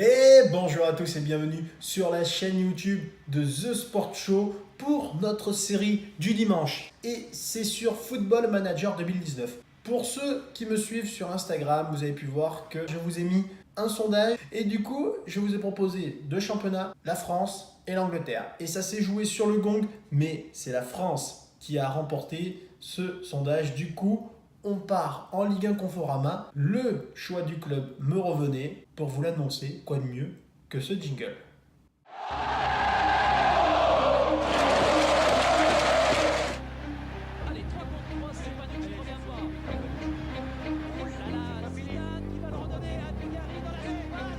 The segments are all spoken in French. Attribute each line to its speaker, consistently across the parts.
Speaker 1: Et bonjour à tous et bienvenue sur la chaîne YouTube de The Sport Show pour notre série du dimanche. Et c'est sur Football Manager 2019. Pour ceux qui me suivent sur Instagram, vous avez pu voir que je vous ai mis un sondage. Et du coup, je vous ai proposé deux championnats, la France et l'Angleterre. Et ça s'est joué sur le gong, mais c'est la France qui a remporté ce sondage. Du coup, on part en Ligue 1 Conforama. Le choix du club me revenait pour vous l'annoncer. Quoi de mieux que ce jingle?
Speaker 2: Allez, 3 contre 3, c'est pas du tout revient voir. Oh là là, Zidane qui va le redonner à Dugarry dans la surface.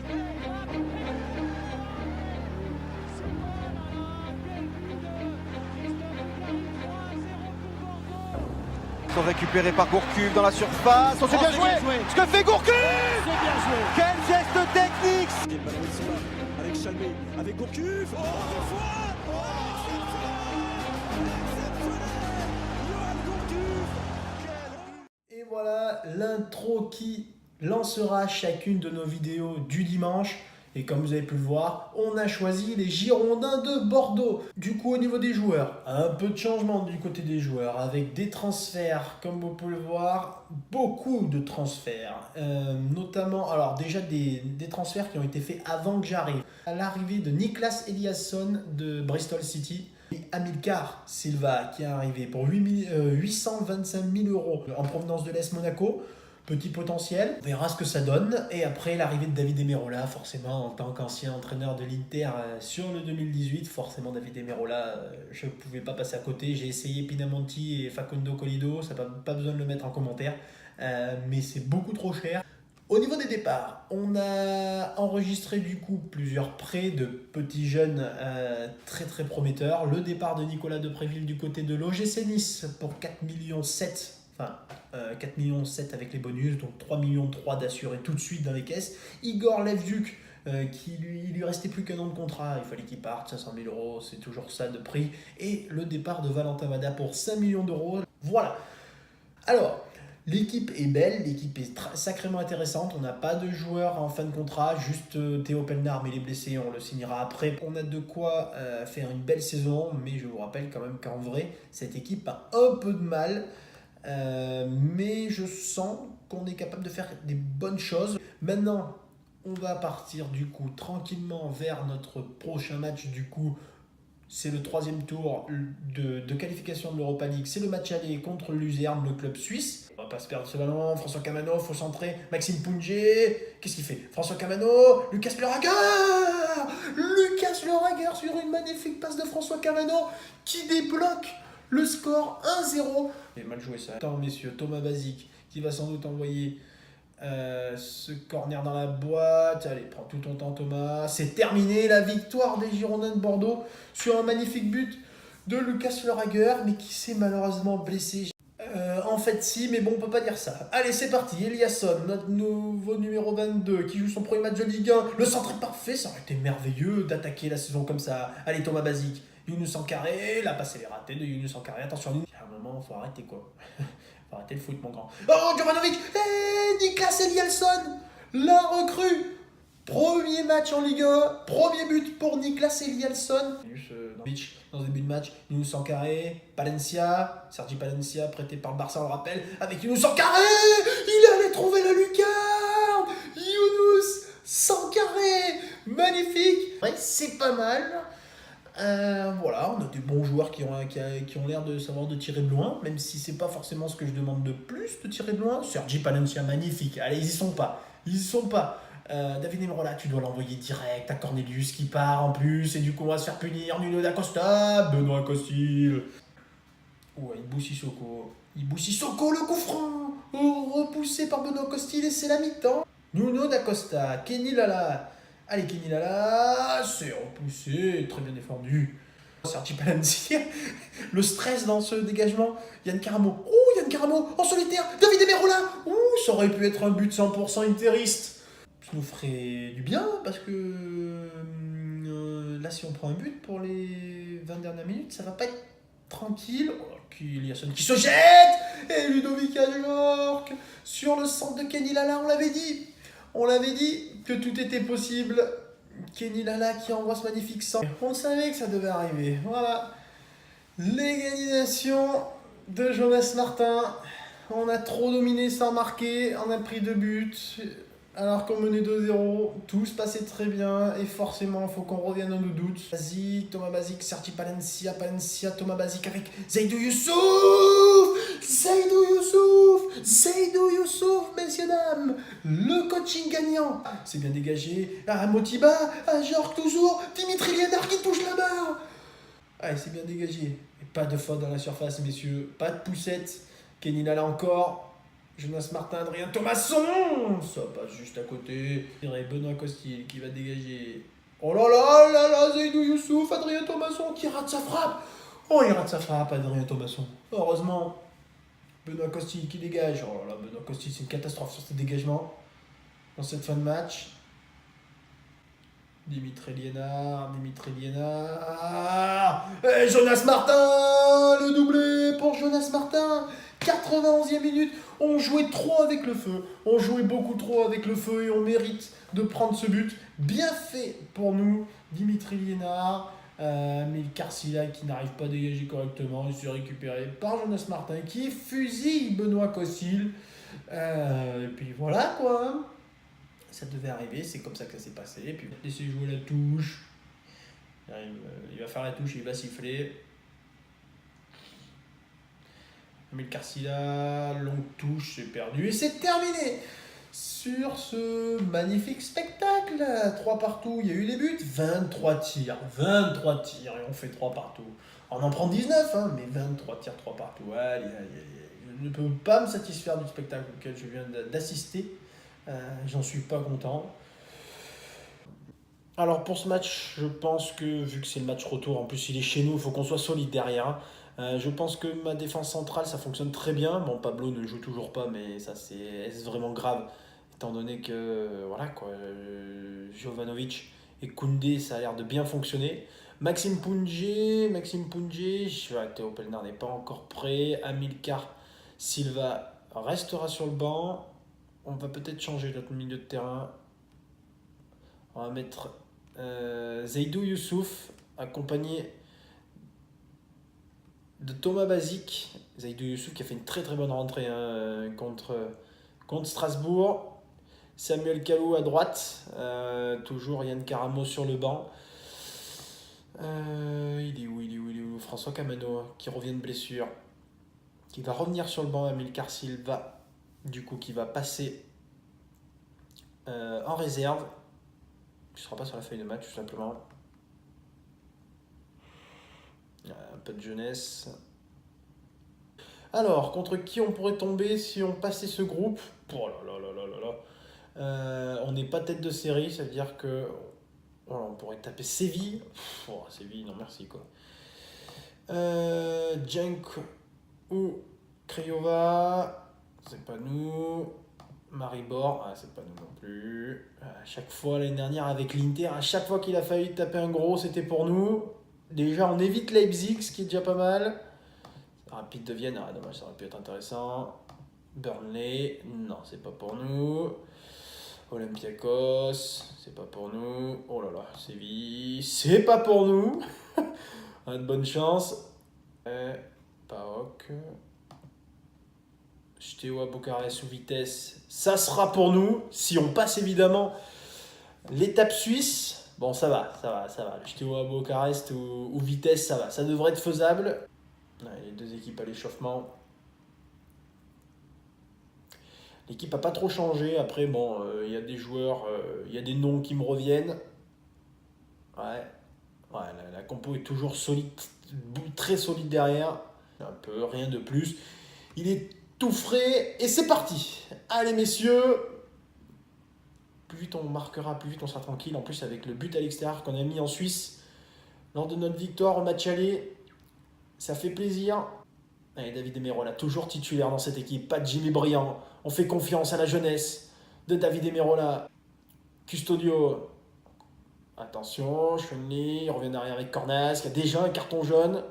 Speaker 2: C'est bon, là, quel but de Christophe Dugarry, 3-0 pour Bordeaux.
Speaker 3: Sont récupérés par Gourcuff dans la surface. Oh, c'est bien joué. Ce que fait Gourcuff.
Speaker 2: C'est bien joué.
Speaker 3: Quel geste technique.
Speaker 4: Et le ballon ici là, avec Chalmé, avec Gourcuff. Oh, deux fois. Oh, exceptionnel. Johan Gourcuff. Quel but.
Speaker 1: Et voilà l'intro qui lancera chacune de nos vidéos du dimanche. Et comme vous avez pu le voir, on a choisi les Girondins de Bordeaux. Du coup, au niveau des joueurs, un peu de changement du côté des joueurs, avec des transferts, comme vous pouvez le voir, beaucoup de transferts. Notamment, alors déjà des transferts qui ont été faits avant que j'arrive. À l'arrivée de Niklas Eliasson de Bristol City. Et Amilcar Silva qui est arrivé pour 825 000 euros en provenance de l'AS Monaco. Petit potentiel, on verra ce que ça donne. Et après l'arrivée de David Emerola, forcément en tant qu'ancien entraîneur de l'Inter sur le 2018, forcément David Emerola, je ne pouvais pas passer à côté. J'ai essayé Pinamonti et Facundo Colido, ça n'a pas besoin de le mettre en commentaire, mais c'est beaucoup trop cher. Au niveau des départs, on a enregistré du coup plusieurs prêts de petits jeunes très très prometteurs. Le départ de Nicolas Depréville du côté de l'OGC Nice pour 4,7 millions. Enfin, 4,7 millions avec les bonus, donc 3,3 millions d'assurés tout de suite dans les caisses. Igor Levduk, il lui restait plus qu'un an de contrat, il fallait qu'il parte, 500 000 euros, c'est toujours ça de prix. Et le départ de Valentin Mada pour 5 millions d'euros. Voilà. Alors, l'équipe est belle, l'équipe est sacrément intéressante. On n'a pas de joueurs en fin de contrat, juste Théo Pelnard, mais il est blessé, on le signera après. On a de quoi faire une belle saison, mais je vous rappelle quand même qu'en vrai, cette équipe a un peu de mal. Mais je sens qu'on est capable de faire des bonnes choses. Maintenant, on va partir du coup tranquillement vers notre prochain match. Du coup, c'est le troisième tour de qualification de l'Europa League. C'est le match aller contre l'Uzerne, le club suisse. On va pas se perdre ce ballon. François Camano, faut centrer. Maxime Punget, qu'est-ce qu'il fait? François Camano, Lucas Lerager. Lucas Lerager sur une magnifique passe de François Camano qui débloque le score 1-0. Et mal joué ça. Attends messieurs, Thomas Basic qui va sans doute envoyer ce corner dans la boîte. Allez, prends tout ton temps Thomas. C'est terminé, la victoire des Girondins de Bordeaux sur un magnifique but de Lucas Lerager, mais qui s'est malheureusement blessé. En fait si, mais bon on peut pas dire ça. Allez c'est parti, Eliasson, notre nouveau numéro 22 qui joue son premier match de Ligue 1. Le centre est parfait, ça aurait été merveilleux d'attaquer la saison comme ça. Allez Thomas Basic, Younous Sankaré, la passe elle est ratée de Younous Sankaré. Attention, à un moment faut arrêter quoi. Faut arrêter le foot mon grand. Oh Jovanovic, Niklas Eliasson, la recrue. Premier match en Ligue 1, premier but pour Niklas Eliasson. Dans ce début de match, Younous Sankaré, Palencia, Sergi Palencia prêté par le Barça on le rappelle, avec Younous Sankaré, il allait trouver la lucarne. Younous Sankaré, magnifique. Ouais, c'est pas mal. Voilà, on a des bons joueurs qui ont l'air de savoir de tirer de loin, même si c'est pas forcément ce que je demande de plus, de tirer de loin. Sergi Palencia, magnifique. Allez, ils y sont pas. David Emerola, tu dois l'envoyer direct à Cornelius qui part en plus, et du coup on va se faire punir. Nuno D'Acosta, Benoît Costil. Ouais, Ibou Sissoko, le coup franc, repoussé par Benoît Costil, et c'est la mi-temps. Nuno D'Acosta, Kenny Lala. Allez, Kenny Lala, c'est repoussé, très bien défendu. Sergi Palencia, le stress dans ce dégagement. Yann Caramo, Yann Caramo en solitaire. David Emerola, ça aurait pu être un but 100% interiste. Ça nous ferait du bien parce que là, si on prend un but pour les 20 dernières minutes, ça va pas être tranquille. Eliasson qui se jette, et Ludovic Ajorc sur le centre de Kenny Lala, on l'avait dit. On l'avait dit que tout était possible. Kenny Lala qui envoie ce magnifique sang. On savait que ça devait arriver. Voilà. L'égalisation de Jonas Martin. On a trop dominé sans marquer. On a pris 2 buts. Alors qu'on menait 2-0. Tout se passait très bien. Et forcément, il faut qu'on revienne à nos doutes. Basic, Thomas Basic, Sergi Palencia, Thomas Basic avec Seydou Youssouf. Seydou Youssouf, messieurs, dames. Le coaching gagnant. C'est bien dégagé. Motiba, Jorg toujours. Dimitri Liénard qui touche la barre. Allez, c'est bien dégagé. Et pas de faute dans la surface, messieurs. Pas de poussette. Kenny Lala encore. Jonas Martin, Adrien Thomasson. Ça passe juste à côté. Et Benoît Costil qui va dégager. Oh là là, Seydou Youssouf, Adrien Thomasson qui rate sa frappe. Oh, il rate sa frappe, Adrien Thomasson. Heureusement. Benoît Costil qui dégage. Oh là là, Benoît Costil, c'est une catastrophe sur ce dégagement. Dans cette fin de match. Dimitri Liénard. Et Jonas Martin. Le doublé pour Jonas Martin. 91e minute. On jouait trop avec le feu. On jouait beaucoup trop avec le feu et on mérite de prendre ce but. Bien fait pour nous. Dimitri Liénard. Milkar Silla qui n'arrive pas à dégager correctement. Il se fait récupérer par Jonas Martin qui fusille Benoît Costil. Et puis voilà quoi. Ça devait arriver, c'est comme ça que ça s'est passé. Et puis laisser jouer la touche. Il va faire la touche et il va siffler. Milkar Silla, longue touche, c'est perdu. Et c'est terminé sur ce magnifique spectacle. 3 partout, il y a eu les buts. 23 tirs et on fait 3 partout. On en prend 19, hein, mais 23 tirs, 3 partout. Allez. Je ne peux pas me satisfaire du spectacle auquel je viens d'assister. J'en suis pas content. Alors pour ce match, je pense que vu que c'est le match retour, en plus il est chez nous, il faut qu'on soit solide derrière. Je pense que ma défense centrale ça fonctionne très bien. Bon, Pablo ne joue toujours pas, mais ça c'est vraiment grave étant donné que voilà quoi, Jovanovic et Koundé ça a l'air de bien fonctionner. Maxime Pounjé, Théo Pelnard n'est pas encore prêt. Amilcar Silva restera sur le banc. On va peut-être changer notre milieu de terrain. On va mettre Seydou Youssouf accompagné de Thomas Basic. Seydou Youssouf qui a fait une très très bonne rentrée contre Strasbourg. Samuel Kalou à droite. Toujours Yann Caramo sur le banc. Il est où François Camano qui revient de blessure. Qui va revenir sur le banc. Amilcar Silva. Du coup, qui va passer en réserve. Qui ne sera pas sur la feuille de match, tout simplement. Un peu de jeunesse. Alors, contre qui on pourrait tomber si on passait ce groupe? Oh là. On n'est pas tête de série, ça veut dire que on pourrait taper Séville. Séville, non merci quoi. Jank ou Craiova. C'est pas nous. Maribor, c'est pas nous non plus. À chaque fois l'année dernière avec l'Inter, à chaque fois qu'il a fallu taper un gros, c'était pour nous. Déjà, on évite Leipzig, ce qui est déjà pas mal. Rapide de Vienne, dommage, ça aurait pu être intéressant. Burnley, non, c'est pas pour nous. Olympiakos, c'est pas pour nous. Oh là là, Séville, c'est pas pour nous. On a de bonne chance. PAOK. Steaua Bucarest ou Vitesse, ça sera pour nous. Si on passe évidemment l'étape suisse, bon ça va. Le Steaua Bucarest ou Vitesse, ça va. Ça devrait être faisable. Les 2 équipes à l'échauffement. L'équipe n'a pas trop changé. Après, bon, y a des joueurs, il y a des noms qui me reviennent. La compo est toujours solide, très solide derrière. Un peu, rien de plus. Il est tout frais et c'est parti. Allez messieurs, plus vite on marquera, plus vite on sera tranquille. En plus avec le but à l'extérieur qu'on a mis en Suisse lors de notre victoire au match aller, ça fait plaisir. Allez, David Emerola, toujours titulaire dans cette équipe, pas de Jimmy Briand. On fait confiance à la jeunesse de David Emerola. Custodio, attention, Chenny, il revient derrière avec Cornas, qui a déjà un carton jaune.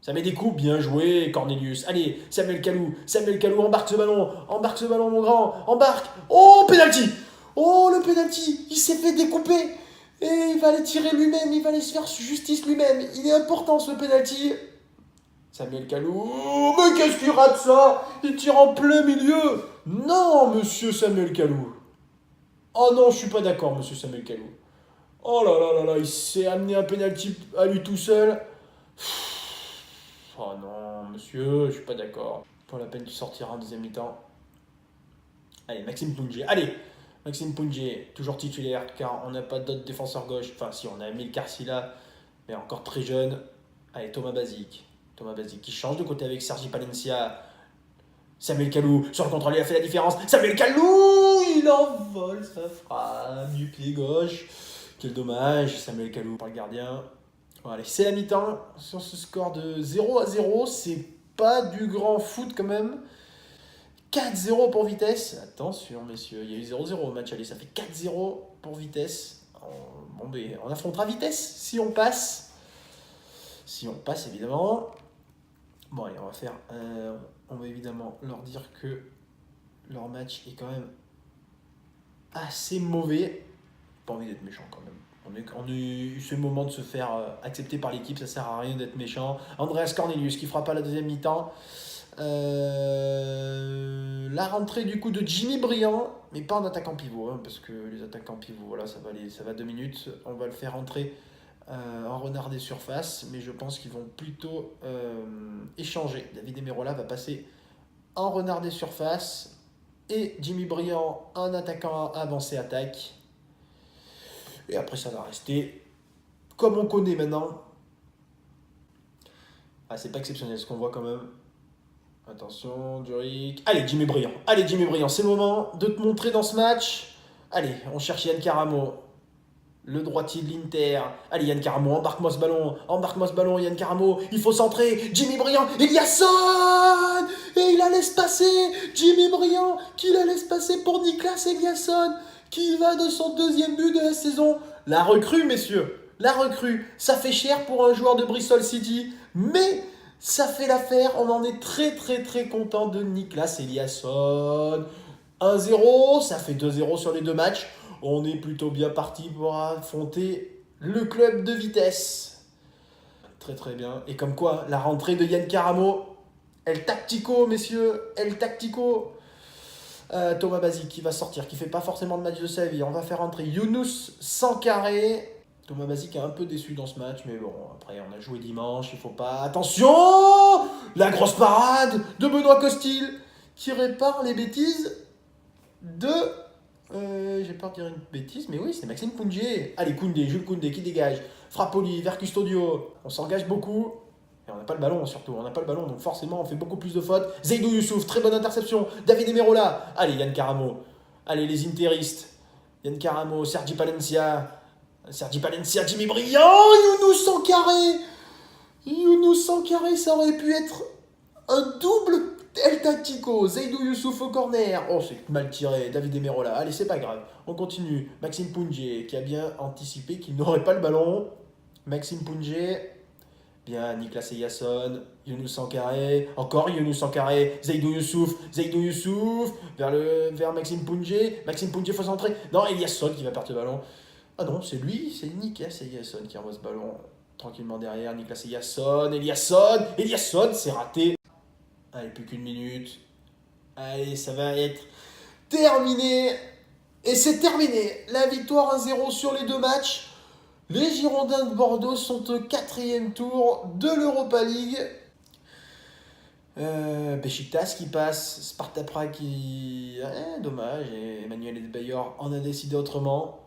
Speaker 1: Ça met des coups, bien joué Cornelius. Allez, Samuel Kalou, embarque ce ballon mon grand, embarque. Oh, penalty. Oh, le penalty, il s'est fait découper. Et il va aller tirer lui-même, il va aller se faire justice lui-même. Il est important ce penalty. Samuel Kalou, mais qu'est-ce qu'il rate ça? Il tire en plein milieu. Non, monsieur Samuel Kalou. Oh non, je suis pas d'accord, monsieur Samuel Kalou. Oh là là là là, il s'est amené un penalty à lui tout seul. Oh non, monsieur, je suis pas d'accord. Pas la peine qu'il sortira en deuxième mi-temps. Allez, Maxime Pounjé. Allez, Maxime Pounjé, toujours titulaire, car on n'a pas d'autres défenseurs gauche. Enfin, si, on a Emile Carcila, mais encore très jeune. Allez, Thomas Basic. Thomas Basic qui change de côté avec Sergi Palencia. Samuel Kalou, sur le contrôle, il a fait la différence. Samuel Kalou, il envole sa frappe du pied gauche. Quel dommage, Samuel Kalou par le gardien. Bon, allez, c'est la mi-temps. Sur ce score de 0-0, c'est pas du grand foot quand même. 4-0 pour Vitesse. Attention, messieurs, il y a eu 0-0 au match. Allez, ça fait 4-0 pour Vitesse. Bon, ben, on affrontera Vitesse si on passe. Si on passe, évidemment. Bon, allez, on va évidemment leur dire que leur match est quand même assez mauvais. Pas envie d'être méchant quand même. On a eu ce moment de se faire accepter par l'équipe, ça sert à rien d'être méchant. Andreas Cornelius qui fera pas la deuxième mi-temps. La rentrée du coup de Jimmy Briand, mais pas en attaquant pivot, hein, parce que les attaquants pivots, voilà, ça va 2 minutes. On va le faire rentrer en renard des surfaces, mais je pense qu'ils vont plutôt échanger. David Emerola va passer en renard des surfaces et Jimmy Briand en attaquant avancé attaque. Et après, ça va rester comme on connaît maintenant. Ah, c'est pas exceptionnel ce qu'on voit quand même. Attention, Duric. Allez, Jimmy Briand. Allez, Jimmy Briand, c'est le moment de te montrer dans ce match. Allez, on cherche Yann Caramo. Le droitier de l'Inter. Allez, Yann Caramo, embarque-moi ce ballon, Yann Caramo. Il faut centrer. Jimmy Briand, Eliasson. Et il la laisse passer. Jimmy Briand qui la laisse passer pour Niklas Eliasson, qui va de son deuxième but de la saison. La recrue, messieurs. La recrue. Ça fait cher pour un joueur de Bristol City, mais ça fait l'affaire. On en est très très très content de Niklas Eliasson. 1-0, ça fait 2-0 sur les 2 matchs. On est plutôt bien parti pour affronter le club de Vitesse. Très très bien. Et comme quoi, la rentrée de Yann Caramo, El Tactico, messieurs, El Tactico. Thomas Basic qui va sortir, qui fait pas forcément de match de sa vie. On va faire rentrer Younous Sankaré. Thomas Basic est un peu déçu dans ce match, mais bon, après on a joué dimanche, il faut pas... Attention, la grosse parade de Benoît Costil qui répare les bêtises de... j'ai peur de dire une bêtise, mais oui, c'est Maxime Pounjé. Allez, Koundé, Jules Koundé qui dégage. Frappoli vers Custodio. On s'engage beaucoup. Et on n'a pas le ballon surtout, on n'a pas le ballon, donc forcément on fait beaucoup plus de fautes. Zaidou Youssouf, très bonne interception. David Emerola. Allez, Yann Caramo. Allez, les interistes. Yann Caramo, Sergi Palencia, Jimmy Briand, Younous Sankaré, ça aurait pu être un double El Tactico. Zaidou Youssouf au corner. Oh, c'est mal tiré, David Emerola. Allez, c'est pas grave, on continue. Maxime Pounjé qui a bien anticipé qu'il n'aurait pas le ballon. Maxime Pounjé. Bien, Niklas Eliasson, Younous Sankaré, encore Younous Sankaré, Zaidou Youssouf, vers Maxime Pounjé, faut centrer. Non, Eliasson qui va perdre le ballon. Ah non, c'est lui, c'est Niklas Eliasson qui envoie ce ballon tranquillement derrière. Niklas Eliasson, c'est raté. Allez, plus qu'une minute. Allez, ça va être terminé. Et c'est terminé. La victoire 1-0 sur les 2 matchs. Les Girondins de Bordeaux sont au 4e tour de l'Europa League. Beşiktaş qui passe, Sparta Prague qui... dommage, et Emmanuel Adebayor en a décidé autrement.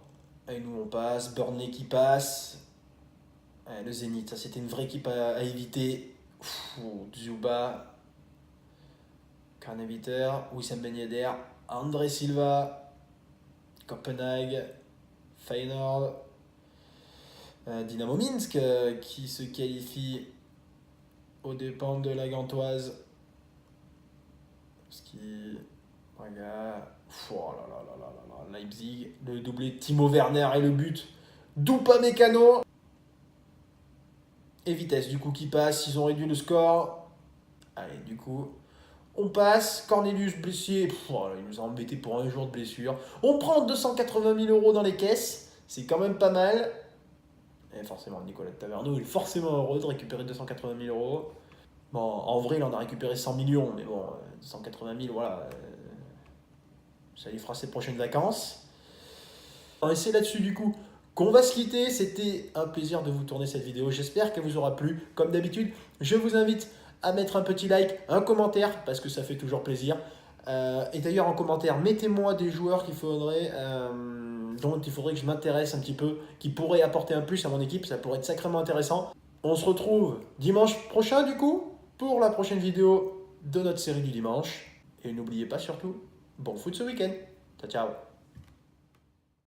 Speaker 1: Et nous on passe, Burnley qui passe. Le Zénith, ça c'était une vraie équipe à éviter. Dzuba, Karneviter, Wissam Ben Yedder, André Silva, Copenhague, Feyenoord. Dynamo Minsk qui se qualifie aux dépens de la Gantoise. Ce qui... Regarde... Oh là là là là là, Leipzig, le doublé Timo Werner et le but d'Upamecano. Et Vitesse du coup qui passe, ils ont réduit le score. Allez, du coup, On passe, Cornelius blessé, voilà, il nous a embêté pour un jour de blessure. On prend 280 000 € dans les caisses, c'est quand même pas mal. Et forcément, Nicolas Taverneau est forcément heureux de récupérer 280 000 €. Bon, en vrai, il en a récupéré 100 millions, mais bon, 280 000, voilà, ça lui fera ses prochaines vacances. Et c'est là-dessus, du coup, qu'on va se quitter. C'était un plaisir de vous tourner cette vidéo. J'espère qu'elle vous aura plu. Comme d'habitude, je vous invite à mettre un petit like, un commentaire, parce que ça fait toujours plaisir. Et d'ailleurs, en commentaire, mettez-moi des joueurs dont il faudrait que je m'intéresse un petit peu, qui pourraient apporter un plus à mon équipe. Ça pourrait être sacrément intéressant. On se retrouve dimanche prochain, du coup, pour la prochaine vidéo de notre série du dimanche. Et n'oubliez pas surtout, bon foot ce week-end. Ciao, ciao.